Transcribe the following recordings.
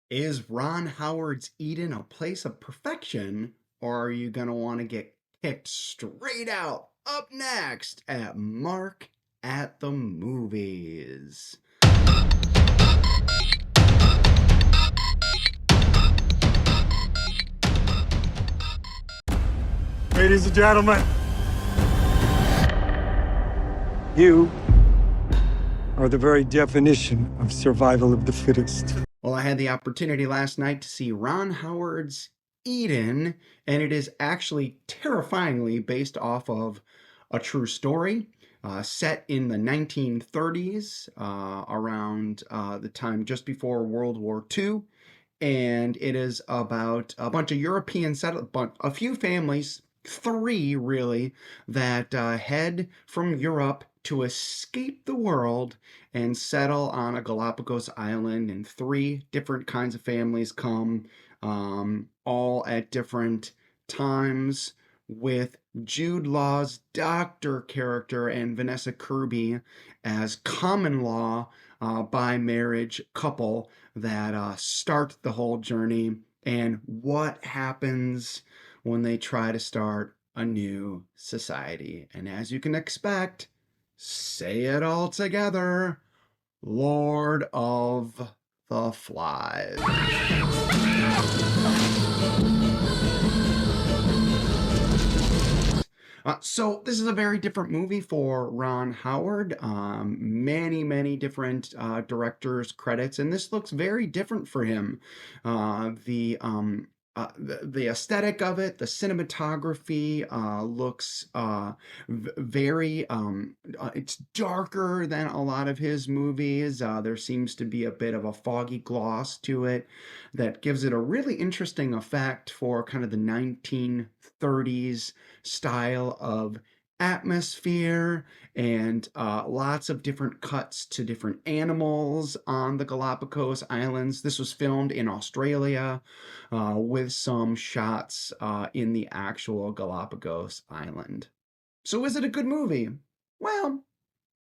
Is Ron Howard's Eden a place of perfection, or are you going to want to get kicked straight out? Up next at Mark at the Movies. Ladies and gentlemen, you are the very definition of survival of the fittest. Well, I had the opportunity last night to see Ron Howard's Eden, and it is actually terrifyingly based off of a true story set in the 1930s, around the time just before World War II. And it is about a bunch of European a few families, three really, that head from Europe to escape the world and settle on a Galapagos island. And three different kinds of families come, all at different times, with Jude Law's doctor character and Vanessa Kirby as common law by marriage couple that start the whole journey, and what happens when they try to start a new society. And as you can expect, say it all together, Lord of the Flies. So this is a very different movie for Ron Howard. Many different directors credits, and this looks very different for him. The aesthetic of it, the cinematography looks very. It's darker than a lot of his movies. There seems to be a bit of a foggy gloss to it that gives it a really interesting effect for kind of the 1930s style of atmosphere, and lots of different cuts to different animals on the Galapagos Islands. This was filmed in Australia with some shots in the actual Galapagos Island. So is it a good movie? Well,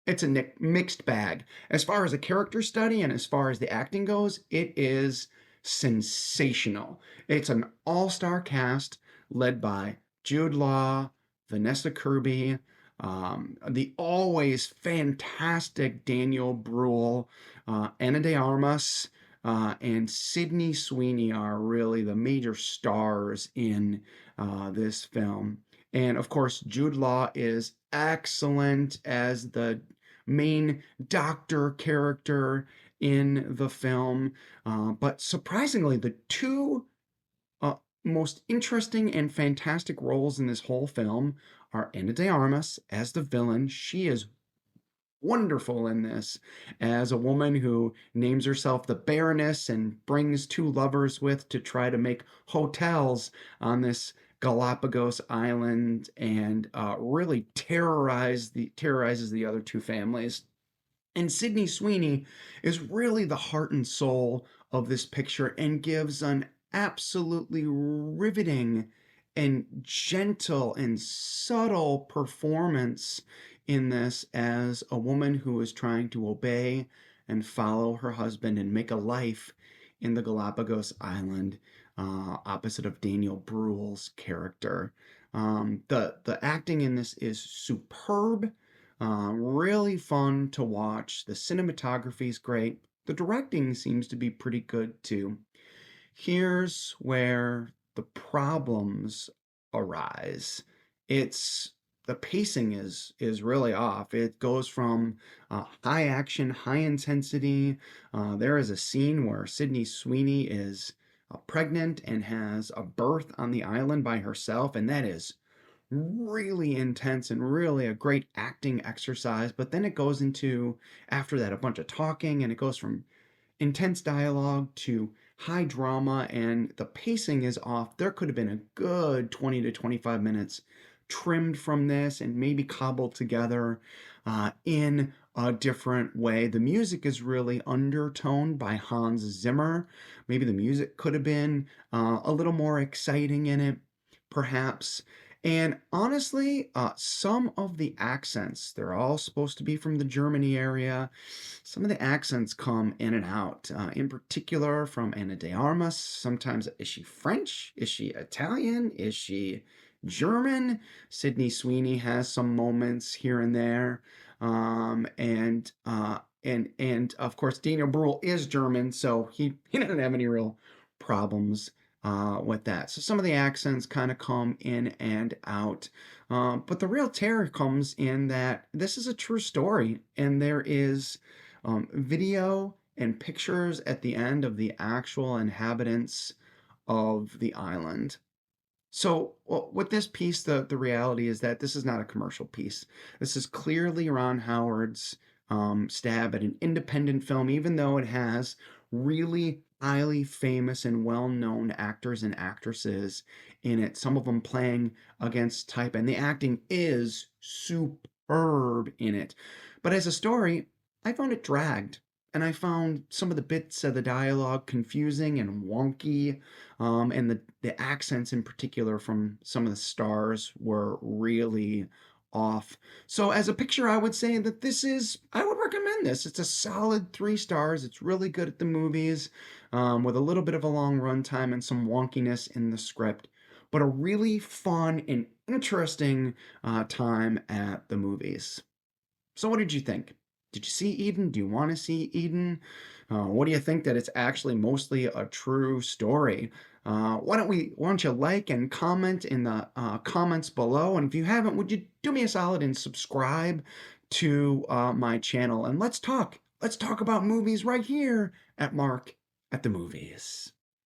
it's a mixed bag. As far as a character study and as far as the acting goes, it is sensational. It's an all-star cast led by Jude Law, Vanessa Kirby, the always fantastic Daniel Bruhl, Ana de Armas, and Sydney Sweeney are really the major stars in this film. And of course, Jude Law is excellent as the main doctor character in the film. But surprisingly, the two most interesting and fantastic roles in this whole film are Ana de Armas as the villain. She is wonderful in this as a woman who names herself the Baroness and brings two lovers with to try to make hotels on this Galapagos island, and really terrorizes the other two families. And Sydney Sweeney is really the heart and soul of this picture and gives an absolutely riveting and gentle and subtle performance in this as a woman who is trying to obey and follow her husband and make a life in the Galapagos Island, opposite of Daniel Bruhl's character. The acting in this is superb, really fun to watch. The cinematography is great. The directing seems to be pretty good too. Here's where the problems arise. It's the pacing is really off. It goes from high action, high intensity. There is a scene where Sydney Sweeney is pregnant and has a birth on the island by herself, and that is really intense and really a great acting exercise. But then it goes into, after that, a bunch of talking, and it goes from intense dialogue to high drama, and the pacing is off. There could have been a good 20 to 25 minutes trimmed from this and maybe cobbled together in a different way. The music is really undertoned by Hans Zimmer. Maybe the music could have been a little more exciting in it, perhaps. And honestly, some of the accents, they're all supposed to be from the Germany area. Some of the accents come in and out, in particular from Anna de Armas. Sometimes, is she French? Is she Italian? Is she German? Sydney Sweeney has some moments here and there. And of course, Daniel Bruhl is German, so he doesn't have any real problems with that. So some of the accents kind of come in and out. But the real terror comes in that this is a true story, and there is video and pictures at the end of the actual inhabitants of the island. So, with this piece, the reality is that this is not a commercial piece. This is clearly Ron Howard's stab at an independent film, even though it has really highly famous and well-known actors and actresses in it, some of them playing against type, and the acting is superb in it. But as a story, I found it dragged, and I found some of the bits of the dialogue confusing and wonky, and the accents in particular from some of the stars were really off. So as a picture, I would say that I would recommend this. It's a solid 3 stars. It's really good at the movies, with a little bit of a long runtime and some wonkiness in the script, but a really fun and interesting time at the movies. So what did you think? Did you see Eden? Do you want to see Eden? What do you think that it's actually mostly a true story? Why don't you like and comment in the comments below? And if you haven't, would you do me a solid and subscribe to my channel? And let's talk. Let's talk about movies right here at Mark at the Movies.